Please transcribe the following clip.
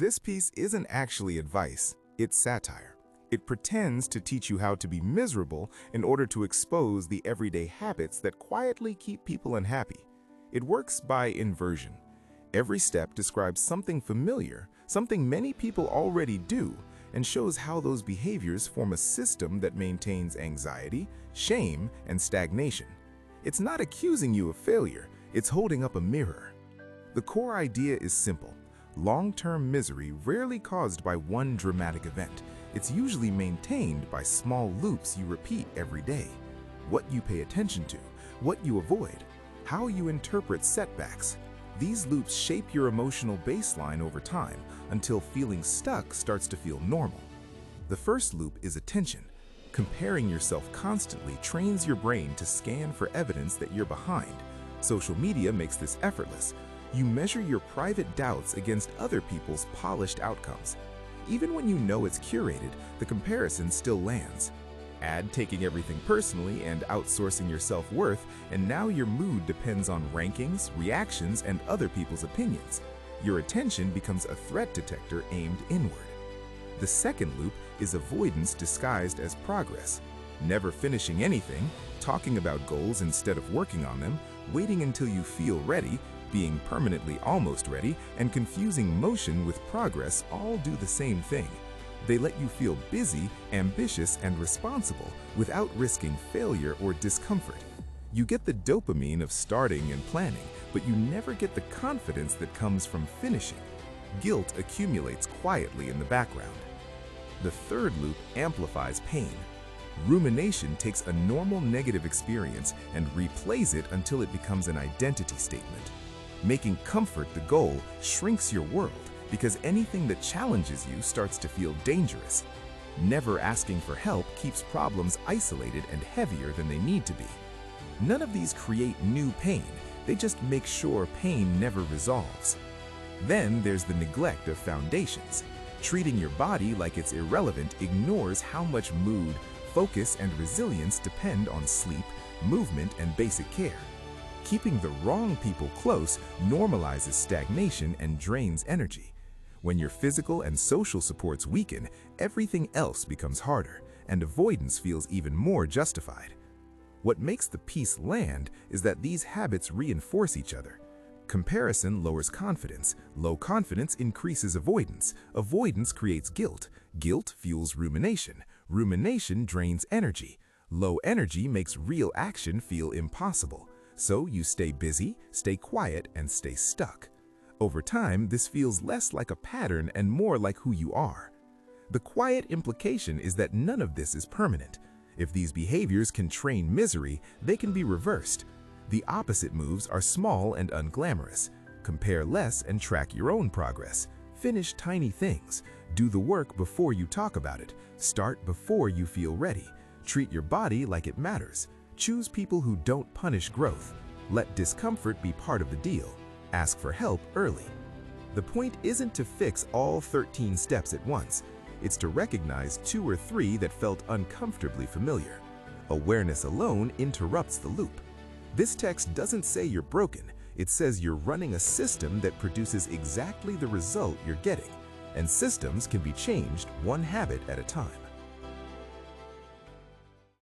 This piece isn't actually advice, it's satire. It pretends to teach you how to be miserable in order to expose the everyday habits that quietly keep people unhappy. It works by inversion. Every step describes something familiar, something many people already do, and shows how those behaviors form a system that maintains anxiety, shame, and stagnation. It's not accusing you of failure, it's holding up a mirror. The core idea is simple. Long-term misery rarely caused by one dramatic event. It's usually maintained by small loops you repeat every day. What you pay attention to, what you avoid, how you interpret setbacks. These loops shape your emotional baseline over time until feeling stuck starts to feel normal. The first loop is attention. Comparing yourself constantly trains your brain to scan for evidence that you're behind. Social media makes this effortless. You measure your private doubts against other people's polished outcomes. Even when you know it's curated, the comparison still lands. Add taking everything personally and outsourcing your self-worth, and now your mood depends on rankings, reactions, and other people's opinions. Your attention becomes a threat detector aimed inward. The second loop is avoidance disguised as progress. Never finishing anything, talking about goals instead of working on them, waiting until you feel ready, being permanently almost ready, and confusing motion with progress all do the same thing. They let you feel busy, ambitious, and responsible without risking failure or discomfort. You get the dopamine of starting and planning, but you never get the confidence that comes from finishing. Guilt accumulates quietly in the background. The third loop amplifies pain. Rumination takes a normal negative experience and replays it until it becomes an identity statement. Making comfort the goal shrinks your world because anything that challenges you starts to feel dangerous. Never asking for help keeps problems isolated and heavier than they need to be. None of these create new pain, they just make sure pain never resolves. Then there's the neglect of foundations. Treating your body like it's irrelevant ignores how much mood, focus, and resilience depend on sleep, movement, and basic care. Keeping the wrong people close normalizes stagnation and drains energy. When your physical and social supports weaken, everything else becomes harder, and avoidance feels even more justified. What makes the piece land is that these habits reinforce each other. Comparison lowers confidence, low confidence increases avoidance, avoidance creates guilt, guilt fuels rumination, rumination drains energy, low energy makes real action feel impossible. So you stay busy, stay quiet, and stay stuck. Over time, this feels less like a pattern and more like who you are. The quiet implication is that none of this is permanent. If these behaviors can train misery, they can be reversed. The opposite moves are small and unglamorous. Compare less and track your own progress. Finish tiny things. Do the work before you talk about it. Start before you feel ready. Treat your body like it matters. Choose people who don't punish growth. Let discomfort be part of the deal. Ask for help early. The point isn't to fix all 13 steps at once. It's to recognize 2 or 3 that felt uncomfortably familiar. Awareness alone interrupts the loop. This text doesn't say you're broken. It says you're running a system that produces exactly the result you're getting. And systems can be changed one habit at a time.